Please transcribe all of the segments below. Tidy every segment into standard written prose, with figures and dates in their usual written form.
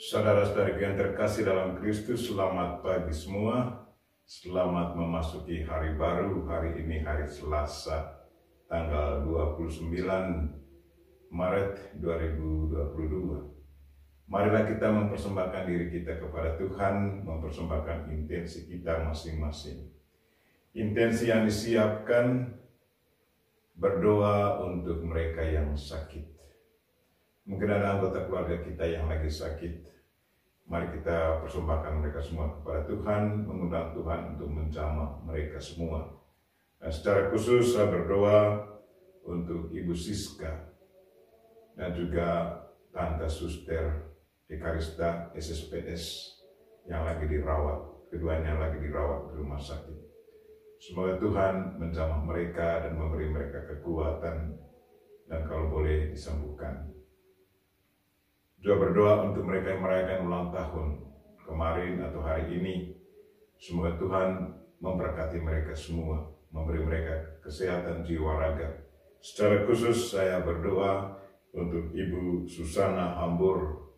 Saudara-saudari yang terkasih dalam Kristus, selamat pagi semua. Selamat memasuki hari baru. Hari ini hari Selasa, tanggal 29 Maret 2022. Marilah kita mempersembahkan diri kita kepada Tuhan, mempersembahkan intensi kita masing-masing. Intensi yang disiapkan berdoa untuk mereka yang sakit. Mungkin ada anggota keluarga kita yang lagi sakit. Mari kita persembahkan mereka semua kepada Tuhan, mengundang Tuhan untuk menjamah mereka semua. Dan secara khusus saya berdoa untuk Ibu Siska dan juga Tante Suster Ekarista SSPS yang lagi dirawat. Keduanya lagi dirawat di rumah sakit. Semoga Tuhan menjamah mereka dan memberi mereka kekuatan dan kalau boleh disembuhkan. Juga berdoa untuk mereka yang merayakan ulang tahun kemarin atau hari ini. Semoga Tuhan memberkati mereka semua, memberi mereka kesehatan jiwa raga. Secara khusus saya berdoa untuk Ibu Susana Hambur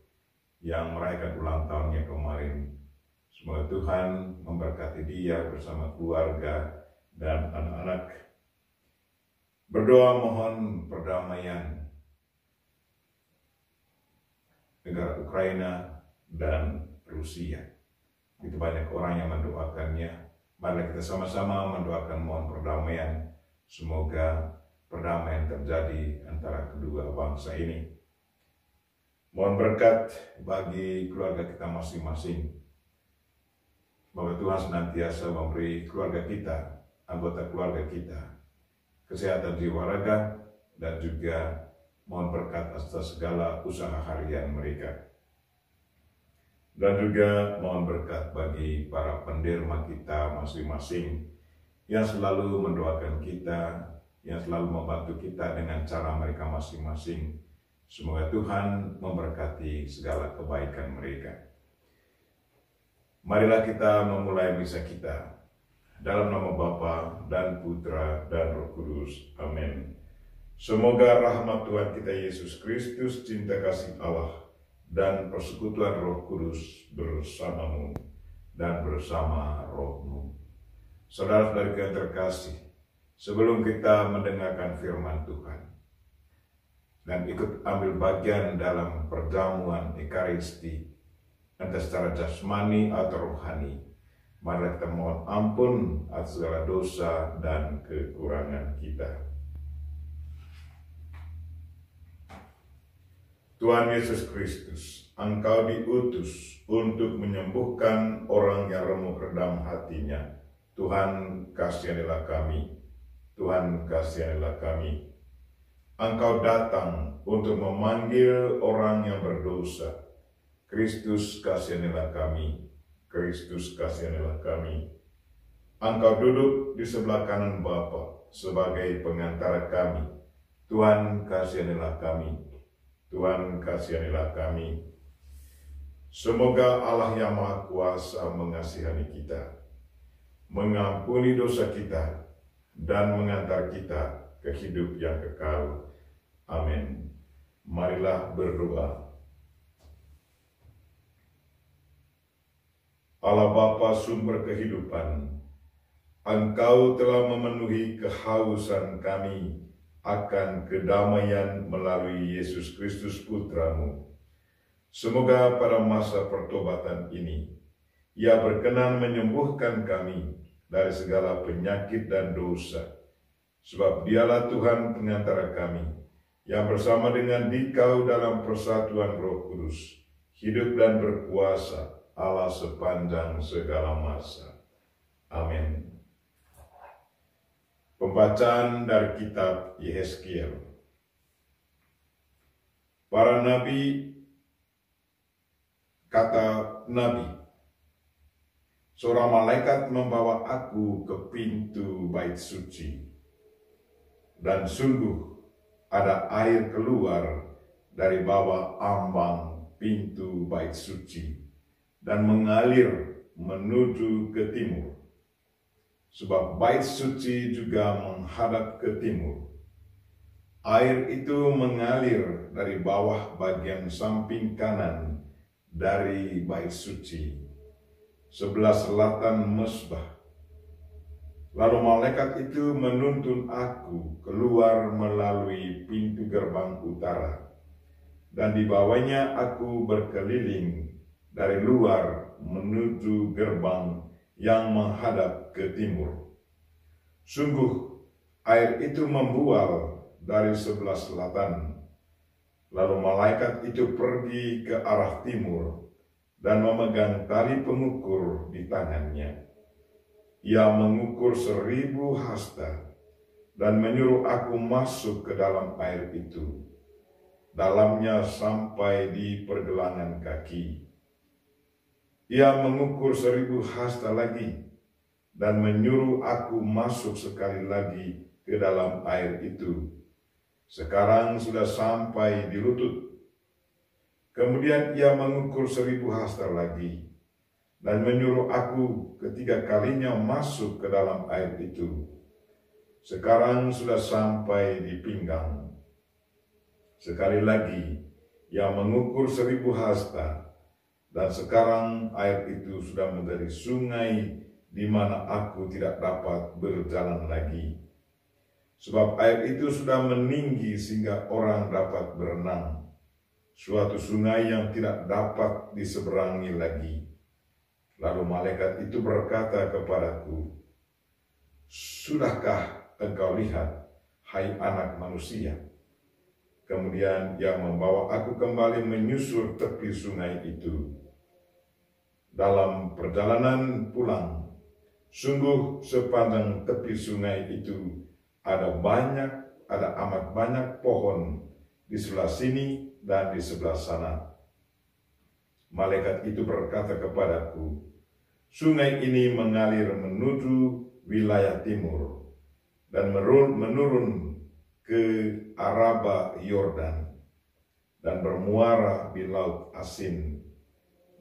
yang merayakan ulang tahunnya kemarin. Semoga Tuhan memberkati dia bersama keluarga dan anak-anak. Berdoa mohon perdamaian negara Ukraina dan Rusia. Itu banyak orang yang mendoakannya. Mari kita sama-sama mendoakan mohon perdamaian. Semoga perdamaian terjadi antara kedua bangsa ini. Mohon berkat bagi keluarga kita masing-masing. Semoga Tuhan senantiasa memberi keluarga kita, anggota keluarga kita, kesehatan jiwa raga dan juga mohon berkat atas segala usaha harian mereka. Dan juga mohon berkat bagi para penderma kita masing-masing yang selalu mendoakan kita, yang selalu membantu kita dengan cara mereka masing-masing. Semoga Tuhan memberkati segala kebaikan mereka. Marilah kita memulai misa kita. Dalam nama Bapa dan Putra dan Roh Kudus. Amin. Semoga rahmat Tuhan kita Yesus Kristus, cinta kasih Allah, dan persekutuan Roh Kudus bersamamu dan bersama rohmu. Saudara-saudari yang terkasih, sebelum kita mendengarkan firman Tuhan dan ikut ambil bagian dalam perjamuan Ekaristi, entah secara jasmani atau rohani, mari kita mohon ampun atas segala dosa dan kekurangan kita. Tuhan Yesus Kristus, Engkau diutus untuk menyembuhkan orang yang remuk redam hatinya. Tuhan, kasihanilah kami. Tuhan, kasihanilah kami. Engkau datang untuk memanggil orang yang berdosa. Kristus, kasihanilah kami. Kristus, kasihanilah kami. Engkau duduk di sebelah kanan Bapa sebagai pengantara kami. Tuhan, kasihanilah kami. Tuhan, kasihanilah kami. Semoga Allah yang Maha Kuasa mengasihani kita, mengampuni dosa kita, dan mengantar kita ke hidup yang kekal. Amin. Marilah berdoa. Allah Bapa sumber kehidupan, Engkau telah memenuhi kehausan kami akan kedamaian melalui Yesus Kristus Putra-Mu. Semoga pada masa pertobatan ini, Ia berkenan menyembuhkan kami dari segala penyakit dan dosa. Sebab Dialah Tuhan pengantara kami, yang bersama dengan Dikau dalam persatuan Roh Kudus, hidup dan berkuasa Allah sepanjang segala masa. Amin. Pembacaan dari kitab Yehezkiel. Para nabi, kata nabi, seorang malaikat membawa aku ke pintu bait suci, dan sungguh ada air keluar dari bawah ambang pintu bait suci dan mengalir menuju ke timur. Sebab bait suci juga menghadap ke timur. Air itu mengalir dari bawah bagian samping kanan dari bait suci, sebelah selatan mesbah. Lalu malaikat itu menuntun aku keluar melalui pintu gerbang utara, dan dibawanya aku berkeliling dari luar menuju gerbang yang menghadap ke timur. Sungguh, air itu membual dari sebelah selatan. Lalu malaikat itu pergi ke arah timur dan memegang tali pengukur di tangannya. Ia mengukur 1000 hasta dan menyuruh aku masuk ke dalam air itu, dalamnya sampai di pergelangan kaki. Ia mengukur 1000 hasta lagi dan menyuruh aku masuk sekali lagi ke dalam air itu. Sekarang sudah sampai di lutut. Kemudian ia mengukur 1000 hasta lagi dan menyuruh aku ketiga kalinya masuk ke dalam air itu. Sekarang sudah sampai di pinggang. Sekali lagi ia mengukur 1000 hasta, dan sekarang air itu sudah menjadi sungai di mana aku tidak dapat berjalan lagi. Sebab air itu sudah meninggi sehingga orang dapat berenang, suatu sungai yang tidak dapat diseberangi lagi. Lalu malaikat itu berkata kepadaku, "Sudahkah engkau lihat, hai anak manusia?" Kemudian ia membawa aku kembali menyusur tepi sungai itu. Dalam perjalanan pulang, sungguh sepanjang tepi sungai itu ada amat banyak pohon di sebelah sini dan di sebelah sana. Malaikat itu berkata kepadaku, "Sungai ini mengalir menuju wilayah timur dan menurun ke Araba Yordan dan bermuara di Laut Asin.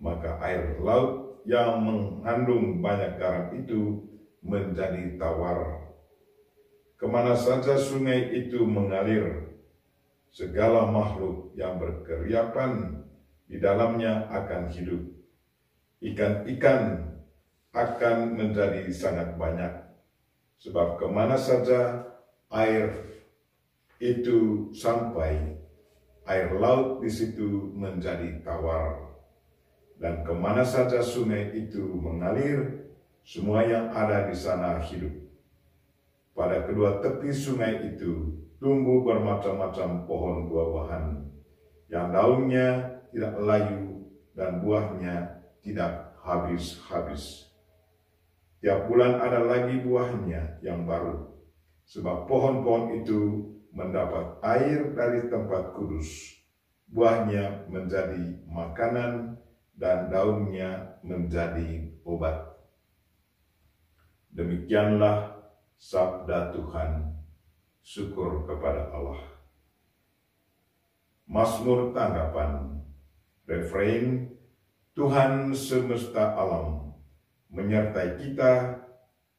Maka air laut yang mengandung banyak garam itu menjadi tawar. Kemana saja sungai itu mengalir, segala makhluk yang berkeriapan di dalamnya akan hidup. Ikan-ikan akan menjadi sangat banyak, sebab kemana saja air itu sampai, air laut di situ menjadi tawar. Dan kemana saja sungai itu mengalir, semua yang ada di sana hidup. Pada kedua tepi sungai itu tumbuh bermacam-macam pohon buah-buahan, yang daunnya tidak layu dan buahnya tidak habis-habis. Tiap bulan ada lagi buahnya yang baru, sebab pohon-pohon itu mendapat air dari tempat kudus. Buahnya menjadi makanan dan daunnya menjadi obat. Demikianlah sabda Tuhan. Syukur kepada Allah. Mazmur tanggapan. Refrain, Tuhan semesta alam menyertai kita,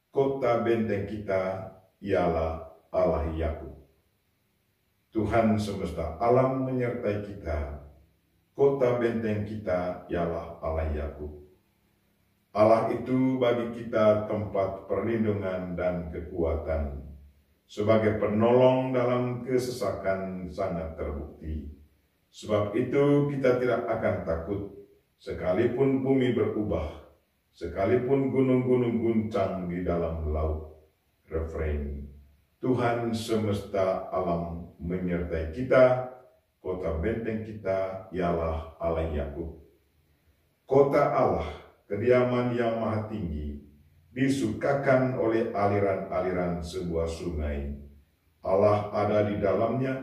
kota benteng kita ialah Allah Yakub. Tuhan semesta alam menyertai kita, kota benteng kita ialah Allah Yakub. Allah itu bagi kita tempat perlindungan dan kekuatan. Sebagai penolong dalam kesesakan sangat terbukti. Sebab itu kita tidak akan takut, sekalipun bumi berubah, sekalipun gunung-gunung guncang di dalam laut. Refrain, Tuhan semesta alam menyertai kita, kota benteng kita ialah Allah Yakub. Kota Allah, kediaman yang maha tinggi, disukakan oleh aliran-aliran sebuah sungai. Allah ada di dalamnya,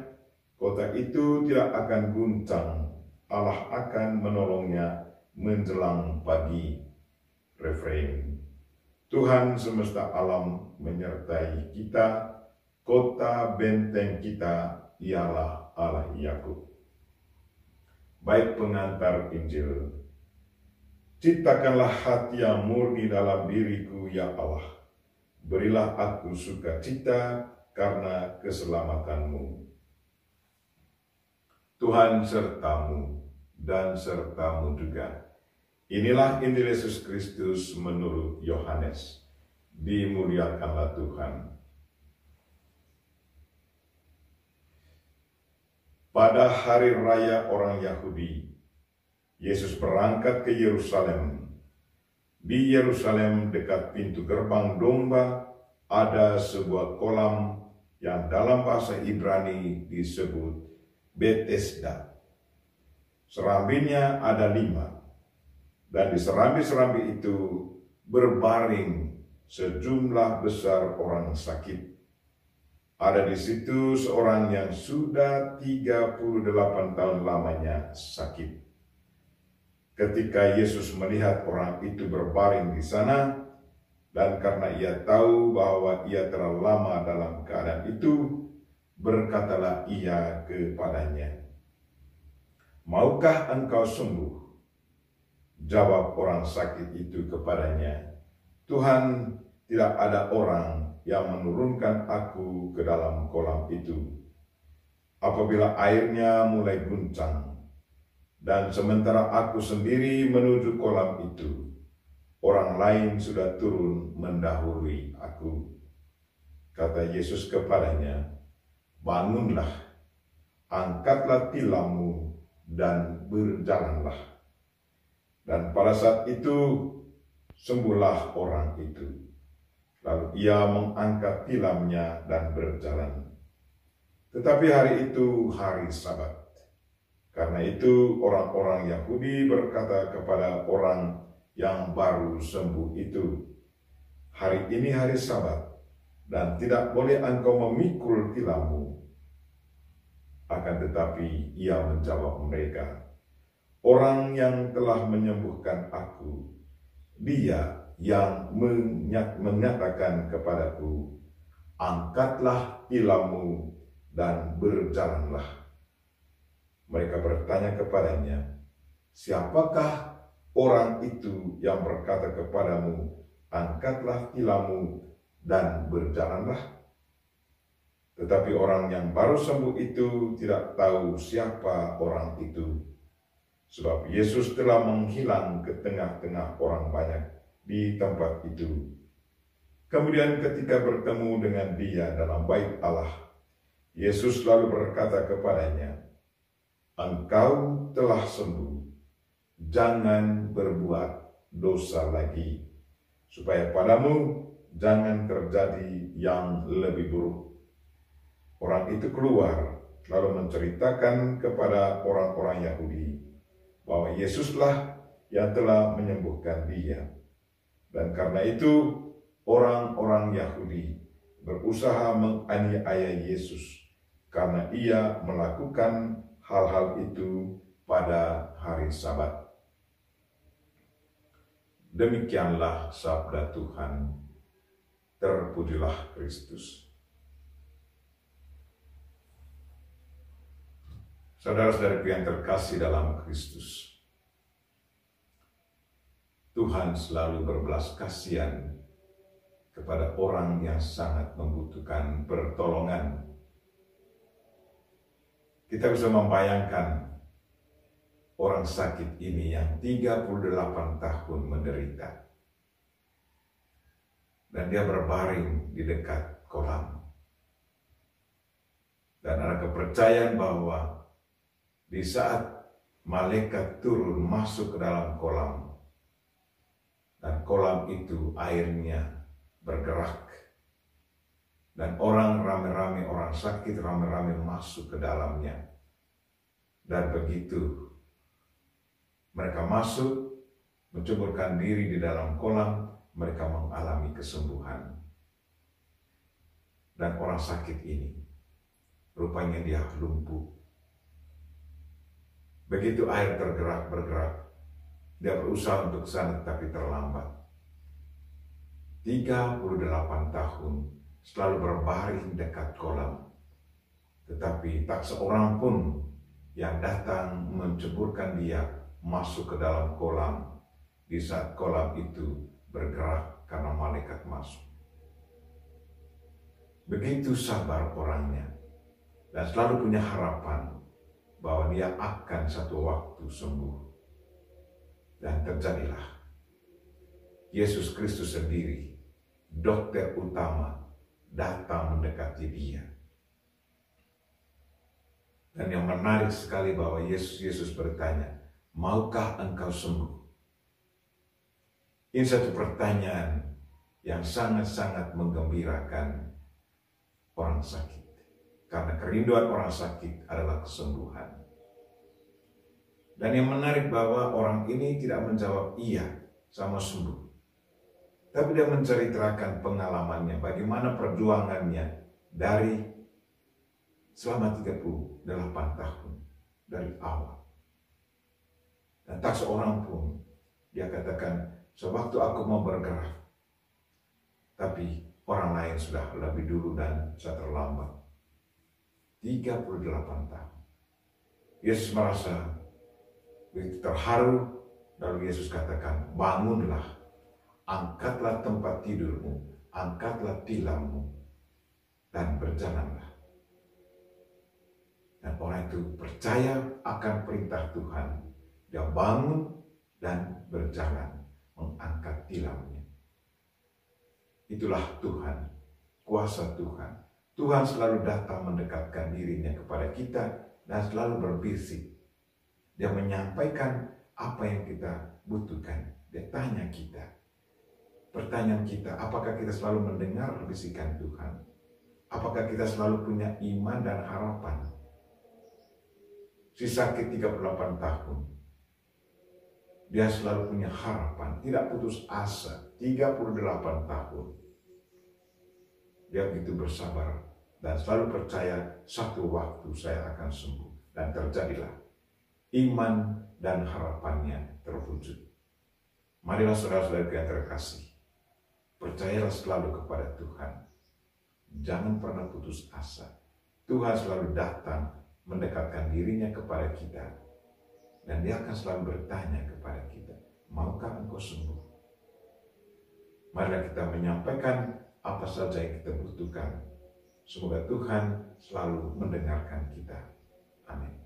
kota itu tidak akan guncang, Allah akan menolongnya menjelang pagi. Refrain, Tuhan semesta alam menyertai kita, kota benteng kita ialah Allah Yakub. Baik pengantar Injil. Ciptakanlah hati yang murni dalam diriku, ya Allah. Berilah aku sukacita karena keselamatanmu. Tuhan sertamu, dan sertamu juga. Inilah Injil Yesus Kristus menurut Yohanes. Dimuliakanlah Tuhan. Pada hari raya orang Yahudi, Yesus berangkat ke Yerusalem. Di Yerusalem dekat pintu gerbang domba ada sebuah kolam yang dalam bahasa Ibrani disebut Betesda. Serambinya ada 5, dan di serambi-serambi itu berbaring sejumlah besar orang sakit. Ada di situ seorang yang sudah 38 tahun lamanya sakit. Ketika Yesus melihat orang itu berbaring di sana, dan karena ia tahu bahwa ia terlalu lama dalam keadaan itu, berkatalah ia kepadanya, "Maukah engkau sembuh?" Jawab orang sakit itu kepadanya, "Tuhan, tidak ada orang yang menurunkan aku ke dalam kolam itu apabila airnya mulai guncang, dan sementara aku sendiri menuju kolam itu, orang lain sudah turun mendahului aku." Kata Yesus kepadanya, "Bangunlah, angkatlah tilammu dan berjalanlah." Dan pada saat itu sembuhlah orang itu. Lalu ia mengangkat tilamnya dan berjalan. Tetapi hari itu hari Sabat. Karena itu orang-orang Yahudi berkata kepada orang yang baru sembuh itu, "Hari ini hari Sabat, dan tidak boleh engkau memikul tilammu." Akan tetapi ia menjawab mereka, "Orang yang telah menyembuhkan aku, Dia yang menyatakan kepadaku, angkatlah tilammu dan berjalanlah." Mereka bertanya kepadanya, "Siapakah orang itu yang berkata kepadamu, angkatlah tilammu dan berjalanlah?" Tetapi orang yang baru sembuh itu tidak tahu siapa orang itu, sebab Yesus telah menghilang ke tengah-tengah orang banyak di tempat itu. Kemudian ketika bertemu dengan dia dalam bait Allah, Yesus lalu berkata kepadanya, "Engkau telah sembuh, jangan berbuat dosa lagi, supaya padamu jangan terjadi yang lebih buruk." Orang itu keluar lalu menceritakan kepada orang-orang Yahudi bahwa Yesuslah yang telah menyembuhkan dia. Dan karena itu orang-orang Yahudi berusaha menganiaya Yesus karena ia melakukan hal-hal itu pada hari Sabat. Demikianlah sabda Tuhan. Terpujilah Kristus. Saudara-saudaraku yang terkasih dalam Kristus, Tuhan selalu berbelas kasihan kepada orang yang sangat membutuhkan pertolongan. Kita bisa membayangkan orang sakit ini yang 38 tahun menderita, dan dia berbaring di dekat kolam. Dan ada kepercayaan bahwa di saat malaikat turun masuk ke dalam kolam, dan kolam itu airnya bergerak, dan orang rame-rame, orang sakit rame-rame masuk ke dalamnya. Dan begitu mereka masuk, menceburkan diri di dalam kolam, mereka mengalami kesembuhan. Dan orang sakit ini, rupanya dia lumpuh. Begitu air bergerak, dia berusaha untuk sana tapi terlambat. 38 tahun selalu berbaring dekat kolam, tetapi tak seorang pun yang datang menceburkan dia masuk ke dalam kolam di saat kolam itu bergerak karena malaikat masuk. Begitu sabar orangnya dan selalu punya harapan bahwa dia akan satu waktu sembuh. Dan terjadilah. Yesus Kristus sendiri, dokter utama, datang mendekati dia. Dan yang menarik sekali bahwa Yesus bertanya, maukah engkau sembuh? Ini satu pertanyaan yang sangat-sangat menggembirakan orang sakit. Karena kerinduan orang sakit adalah kesembuhan. Dan yang menarik bahwa orang ini tidak menjawab iya sama sembuh. Tapi dia menceritakan pengalamannya, bagaimana perjuangannya dari selama 38 tahun dari awal. Dan tak seorang pun dia katakan, sewaktu aku mau bergerak, tapi orang lain sudah lebih dulu dan saya terlambat. 38 tahun. Yesus merasa begitu terharu, lalu Yesus katakan, bangunlah, angkatlah tempat tidurmu, angkatlah tilammu, dan berjalanlah. Dan orang itu percaya akan perintah Tuhan. Dia bangun dan berjalan, mengangkat tilamnya. Itulah Tuhan, kuasa Tuhan. Tuhan selalu datang mendekatkan dirinya kepada kita dan selalu berbisik. Dia menyampaikan apa yang kita butuhkan. Dia tanya kita. Pertanyaan kita, apakah kita selalu mendengar bisikan Tuhan? Apakah kita selalu punya iman dan harapan? Si sakit 38 tahun. Dia selalu punya harapan, tidak putus asa. 38 tahun. Dia begitu bersabar dan selalu percaya satu waktu saya akan sembuh. Dan terjadilah. Iman dan harapannya terwujud. Marilah saudara-saudara yang terkasih. Percayalah selalu kepada Tuhan. Jangan pernah putus asa. Tuhan selalu datang mendekatkan dirinya kepada kita. Dan dia akan selalu bertanya kepada kita, maukah engkau sembuh? Marilah kita menyampaikan apa saja yang kita butuhkan. Semoga Tuhan selalu mendengarkan kita. Amin.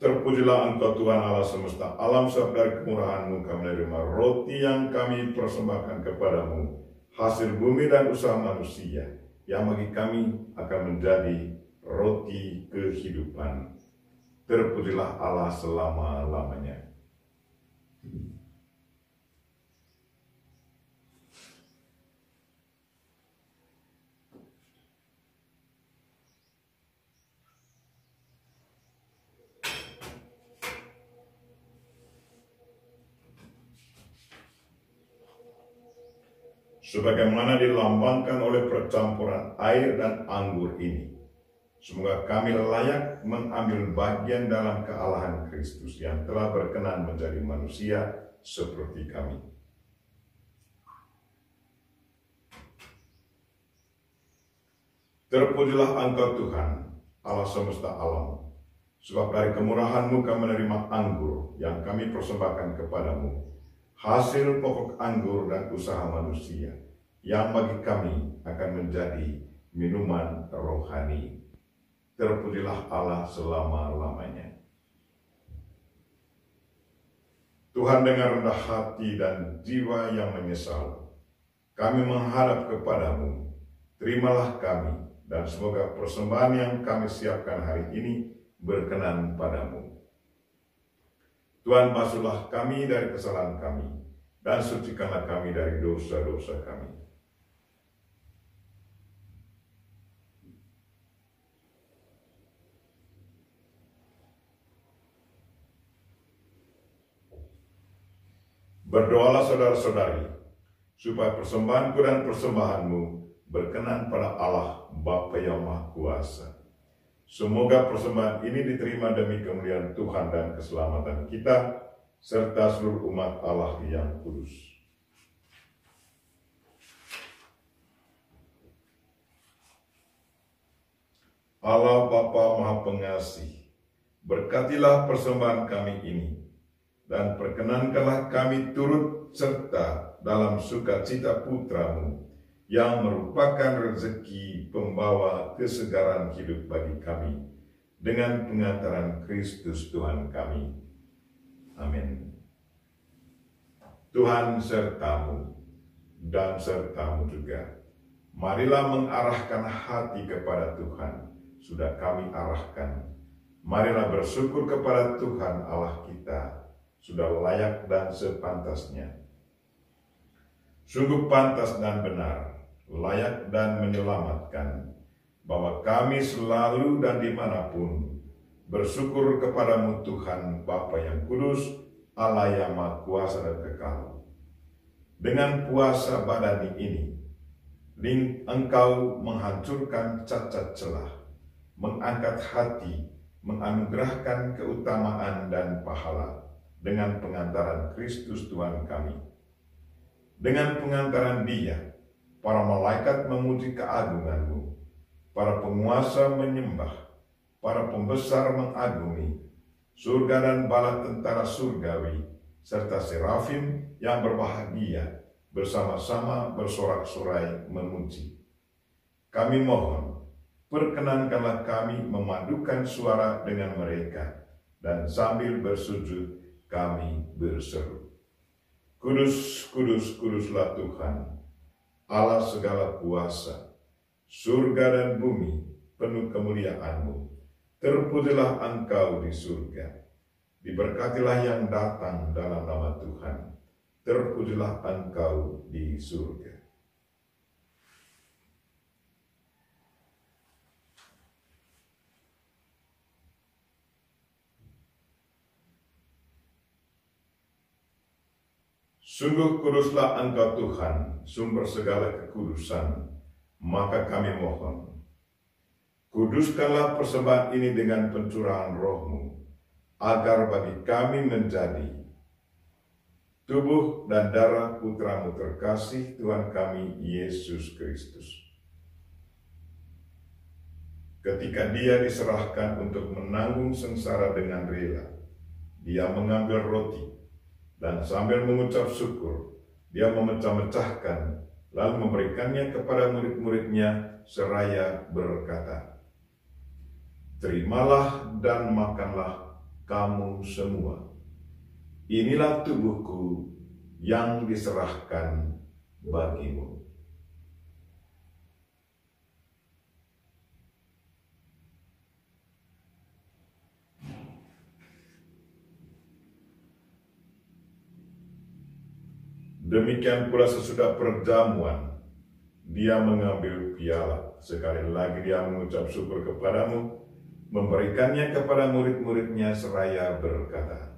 Terpujilah Engkau Tuhan Allah semesta alam, sebab dari kemurahan-Mu kami menerima roti yang kami persembahkan kepadamu, hasil bumi dan usaha manusia, yang bagi kami akan menjadi roti kehidupan. Terpujilah Allah selama-lamanya. Sebagaimana dilambangkan oleh percampuran air dan anggur ini, semoga kami layak mengambil bagian dalam kealahan Kristus yang telah berkenan menjadi manusia seperti kami. Terpujilah Engkau Tuhan, Allah semesta alam, sebab dari kemurahan-Mu kami menerima anggur yang kami persembahkan kepadamu, hasil pokok anggur dan usaha manusia, yang bagi kami akan menjadi minuman rohani. Terpujilah Allah selama-lamanya. Tuhan, dengan rendah hati dan jiwa yang menyesal, kami menghadap kepadamu. Terimalah kami, dan semoga persembahan yang kami siapkan hari ini berkenan padamu. Tuhan, basuhlah kami dari kesalahan kami, dan sucikanlah kami dari dosa-dosa kami. Berdoalah saudara-saudari, supaya persembahanku dan persembahanmu berkenan pada Allah Bapa yang Maha Kuasa. Semoga persembahan ini diterima demi kemuliaan Tuhan dan keselamatan kita, serta seluruh umat Allah yang kudus. Allah Bapa Maha Pengasih, berkatilah persembahan kami ini, dan perkenankanlah kami turut serta dalam sukacita Putra-Mu, yang merupakan rezeki pembawa kesegaran hidup bagi kami, dengan pengantaran Kristus Tuhan kami. Amin. Tuhan sertamu dan sertamu juga. Marilah mengarahkan hati kepada Tuhan, sudah kami arahkan. Marilah bersyukur kepada Tuhan Allah kita, sudah layak dan sepantasnya. Sungguh pantas dan benar, layak dan menyelamatkan, bahwa kami selalu dan dimanapun bersyukur kepadamu Tuhan Bapa yang kudus, Allah yang Maha Kuasa dan kekal. Dengan puasa badani ini, Engkau menghancurkan cacat celah, mengangkat hati, menganugerahkan keutamaan dan pahala dengan pengantaran Kristus Tuhan kami. Dengan pengantaran Dia, para malaikat memuji keagungan-Mu, para penguasa menyembah, para pembesar mengagumi, surga dan bala tentara surgawi, serta serafim yang berbahagia bersama-sama bersorak-sorai memuji. Kami mohon, perkenankanlah kami memadukan suara dengan mereka, dan sambil bersujud kami berseru, Kudus, kudus, kuduslah Tuhan, Allah segala kuasa, surga dan bumi penuh kemuliaan-Mu. Terpujilah Engkau di surga, diberkatilah yang datang dalam nama Tuhan, terpujilah Engkau di surga. Sungguh kuduslah Engkau Tuhan, sumber segala kekudusan, maka kami mohon, kuduskanlah persembahan ini dengan pencurahan Roh-Mu, agar bagi kami menjadi tubuh dan darah Putra-Mu terkasih, Tuhan kami Yesus Kristus. Ketika Dia diserahkan untuk menanggung sengsara dengan rela, Dia mengambil roti, dan sambil mengucap syukur, Dia memecah-mecahkan, lalu memberikannya kepada murid-muridnya seraya berkata, Terimalah dan makanlah kamu semua. Inilah tubuhku yang diserahkan bagimu. Demikian pula sesudah perjamuan, Dia mengambil piala. Sekali lagi Dia mengucap syukur kepadamu, memberikannya kepada murid-muridnya seraya berkata,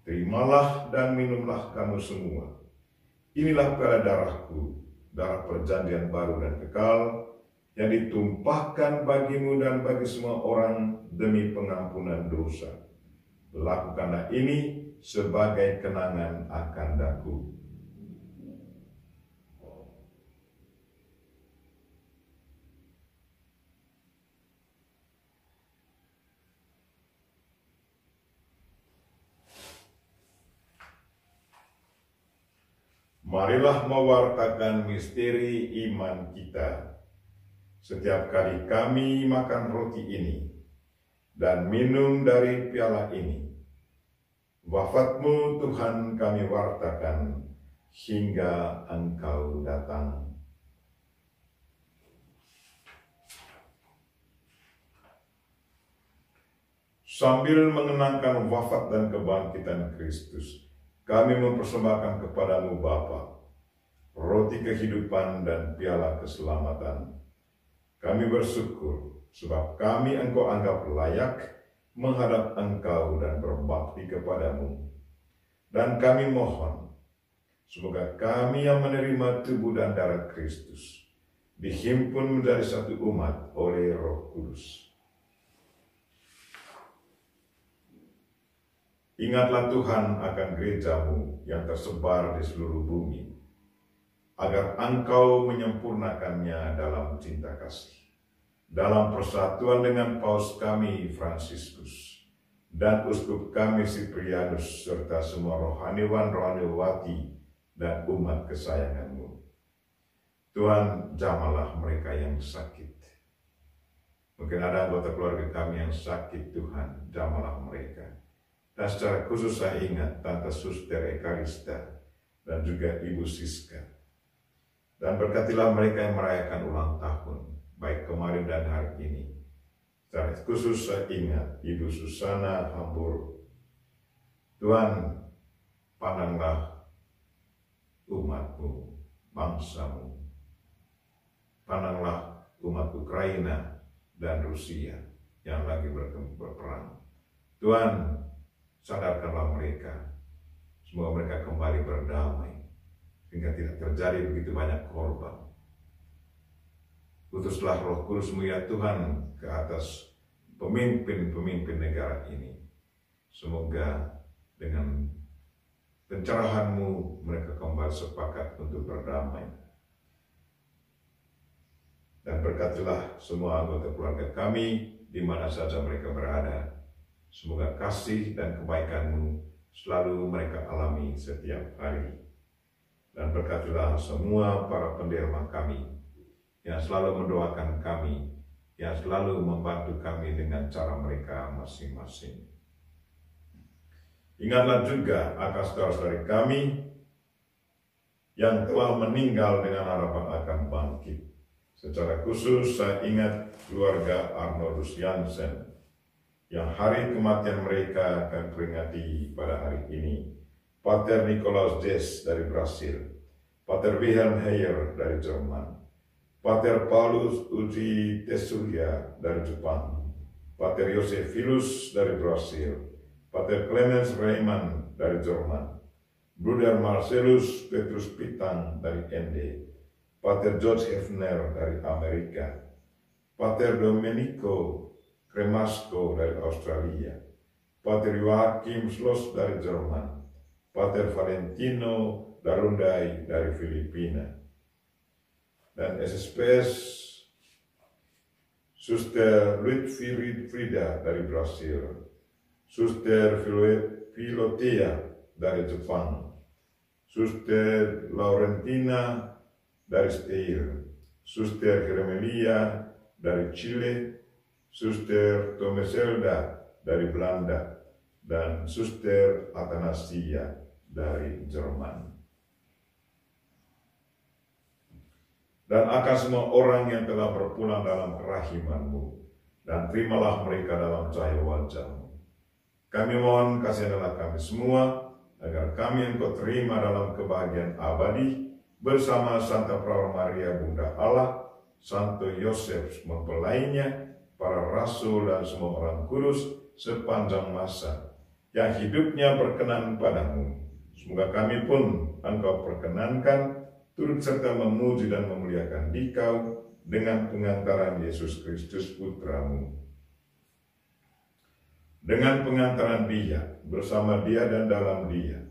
Terimalah dan minumlah kamu semua. Inilah piala darahku, darah perjanjian baru dan kekal, yang ditumpahkan bagimu dan bagi semua orang demi pengampunan dosa. Lakukanlah ini sebagai kenangan akan daku. Marilah mewartakan misteri iman kita. Setiap kali kami makan roti ini dan minum dari piala ini, wafat-Mu Tuhan kami wartakan hingga Engkau datang. Sambil mengenangkan wafat dan kebangkitan Kristus, kami mempersembahkan kepadamu Bapa, roti kehidupan dan piala keselamatan. Kami bersyukur sebab kami Engkau anggap layak menghadap Engkau dan berbakti kepadamu. Dan kami mohon, semoga kami yang menerima tubuh dan darah Kristus dihimpun menjadi satu umat oleh Roh Kudus. Ingatlah Tuhan akan gereja-Mu yang tersebar di seluruh bumi, agar Engkau menyempurnakannya dalam cinta kasih. dalam persatuan dengan Paus kami Fransiskus dan Uskup kami Siprianus serta semua rohaniwan-rohaniwati dan umat kesayangan-Mu. Tuhan, jamahlah mereka yang sakit. Mungkin ada anggota keluarga kami yang sakit, Tuhan, jamahlah mereka. Dan secara khusus saya ingat Tante Suster Ekarista dan juga Ibu Siska. Dan berkatilah mereka yang merayakan ulang tahun, baik kemarin dan hari ini. Secara khusus saya ingat Ibu Susana Hambur. Tuhan, pandanglah umat-Mu, bangsa-Mu. Pandanglah umat Ukraina dan Rusia yang lagi berperang. Tuhan, sadarkanlah mereka. Semoga mereka kembali berdamai, hingga tidak terjadi begitu banyak korban. Utuslah Roh Kudus-Mu ya Tuhan ke atas pemimpin-pemimpin negara ini. Semoga dengan pencerahan-Mu mereka kembali sepakat untuk berdamai. Dan berkatilah semua anggota keluarga kami di mana saja mereka berada. Semoga kasih dan kebaikan-Mu selalu mereka alami setiap hari. Dan berkatilah semua para penderma kami yang selalu mendoakan kami, yang selalu membantu kami dengan cara mereka masing-masing. Ingatlah juga akan saudara-saudari kami yang telah meninggal dengan harapan akan bangkit. Secara khusus saya ingat keluarga Arnoldus Jansen yang hari kematian mereka akan peringati pada hari ini. Pater Nikolaus Des dari Brasil, Pater Wilhelm Heyer dari Jerman, Pater Paulus Uji Tesuya dari Jepang, Pater Josephilus dari Brasil, Pater Clemens Reimann dari Jerman, Bruder Marcellus Petrus Pitang dari Ende, Pater George Hefner dari Amerika, Pater Domenico Cremasco dari Australia, Pater Joachim Schloss dari Jerman, Pater Valentino Darundai dari Filipina, dan SSPS Suster Ludwig Frida dari Brasil, Suster Filotea dari Jepang, Suster Laurentina dari Steyr, Suster Hermelia dari Chile, Suster Tomeselda dari Belanda, dan Suster Athanasia dari Jerman. Dan akan semua orang yang telah berpulang dalam kerahiman-Mu, dan terimalah mereka dalam cahaya wajah-Mu. Kami mohon kasihanlah kami semua, agar kami Engkau terima dalam kebahagiaan abadi, bersama Santa Perawan Maria Bunda Allah, Santo Yosef mempelainya, para rasul dan semua orang kudus sepanjang masa, yang hidupnya berkenan padamu. Semoga kami pun Engkau perkenankan, turut serta memuji dan memuliakan Dikau dengan pengantaran Yesus Kristus Putra-Mu. Dengan pengantaran Dia, bersama Dia dan dalam Dia,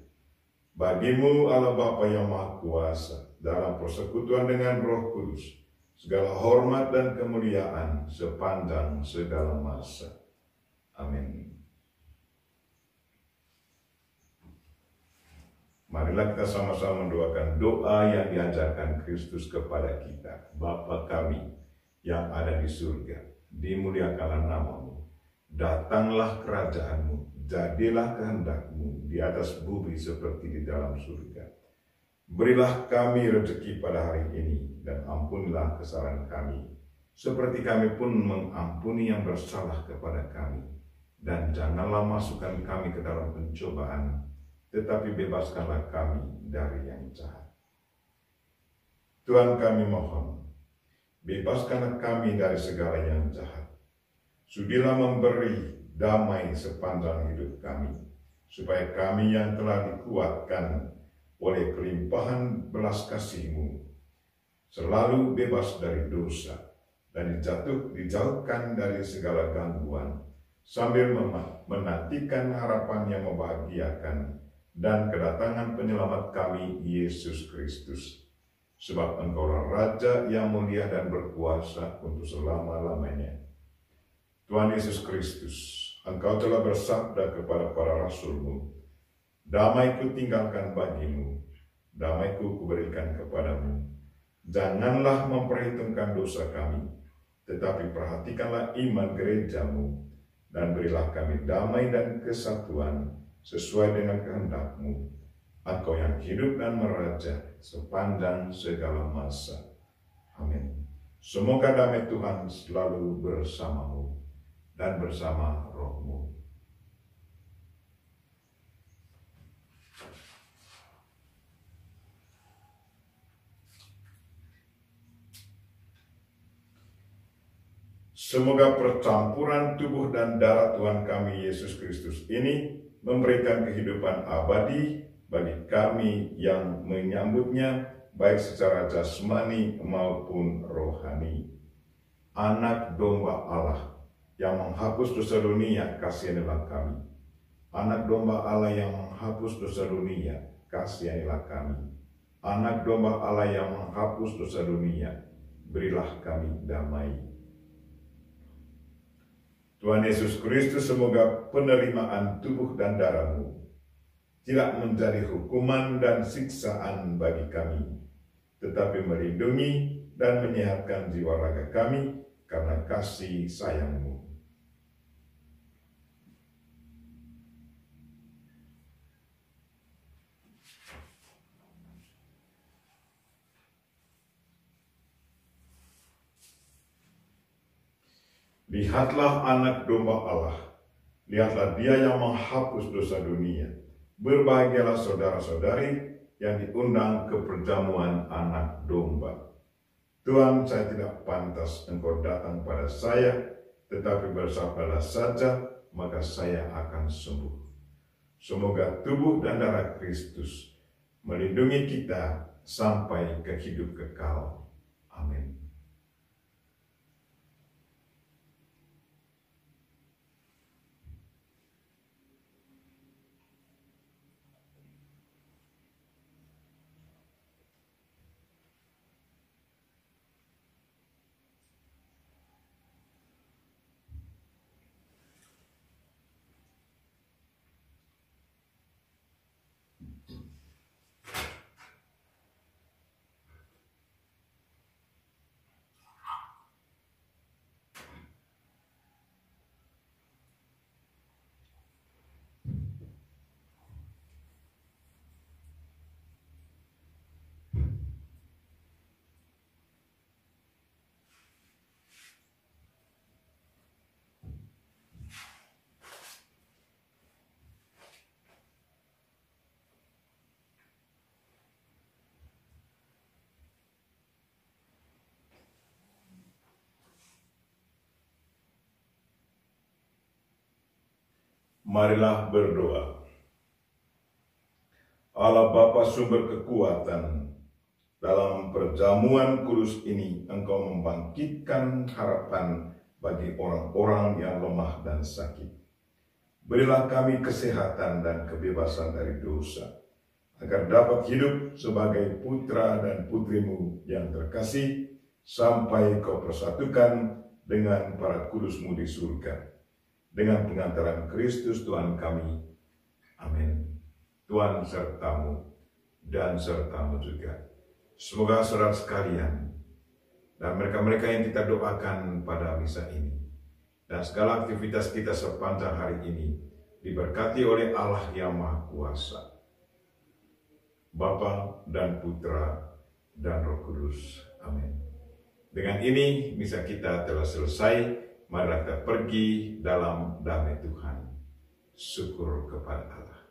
bagi-Mu Allah Bapa yang Maha Kuasa, dalam persekutuan dengan Roh Kudus, segala hormat dan kemuliaan sepanjang segala masa. Amin. Marilah kita sama-sama mendoakan doa yang diajarkan Kristus kepada kita. Bapa kami yang ada di surga, dimuliakanlah nama-Mu. Datanglah kerajaan-Mu, jadilah kehendak-Mu di atas bumi seperti di dalam surga. Berilah kami rezeki pada hari ini, dan ampunilah kesalahan kami, seperti kami pun mengampuni yang bersalah kepada kami. Dan janganlah masukkan kami ke dalam pencobaan, tetapi bebaskanlah kami dari yang jahat. Tuhan, kami mohon, bebaskanlah kami dari segala yang jahat. Sudilah memberi damai sepanjang hidup kami, supaya kami yang telah dikuatkan oleh kelimpahan belas kasih-Mu selalu bebas dari dosa dan dijauhkan dari segala gangguan, sambil menantikan harapan yang membahagiakan dan kedatangan penyelamat kami, Yesus Kristus. sebab Engkaulah Raja yang mulia dan berkuasa untuk selama-lamanya. Tuhan Yesus Kristus, Engkau telah bersabda kepada para rasul-Mu, damai-Ku tinggalkan bagimu, damai-Ku kuberikan kepadamu. Janganlah memperhitungkan dosa kami, tetapi perhatikanlah iman gereja-Mu, dan berilah kami damai dan kesatuan sesuai dengan kehendak-Mu. Engkau yang hidup dan meraja sepanjang segala masa. Amin. Semoga damai Tuhan selalu bersamamu dan bersama rohmu. Semoga percampuran tubuh dan darah Tuhan kami Yesus Kristus ini memberikan kehidupan abadi bagi kami yang menyambutnya, baik secara jasmani maupun rohani. Anak domba Allah yang menghapus dosa dunia, kasihanilah kami. Anak domba Allah yang menghapus dosa dunia, kasihanilah kami. Anak domba Allah yang menghapus dosa dunia, berilah kami damai. Tuhan Yesus Kristus, semoga penerimaan tubuh dan darah-Mu tidak menjadi hukuman dan siksaan bagi kami, tetapi melindungi dan menyehatkan jiwa raga kami karena kasih sayang-Mu. Lihatlah anak domba Allah, lihatlah Dia yang menghapus dosa dunia. Berbahagialah saudara-saudari yang diundang ke perjamuan anak domba. Tuhan, saya tidak pantas Engkau datang pada saya, tetapi bersabdalah saja, maka saya akan sembuh. Semoga tubuh dan darah Kristus melindungi kita sampai ke hidup kekal. Amin. Marilah berdoa. Allah Bapa sumber kekuatan, dalam perjamuan kudus ini Engkau membangkitkan harapan bagi orang-orang yang lemah dan sakit. Berilah kami kesehatan dan kebebasan dari dosa, agar dapat hidup sebagai putra dan putrimu yang terkasih, sampai Kau persatukan dengan para kudus-Mu di surga. Dengan pengantaran Kristus Tuhan kami. Amin. Tuhan sertamu dan sertamu juga. Semoga saudara sekalian dan mereka-mereka yang kita doakan pada misa ini dan segala aktivitas kita sepanjang hari ini diberkati oleh Allah yang Maha Kuasa, Bapa dan Putra dan Roh Kudus. Amin. Dengan ini misa kita telah selesai. Mari kita pergi dalam damai Tuhan. Syukur kepada Allah.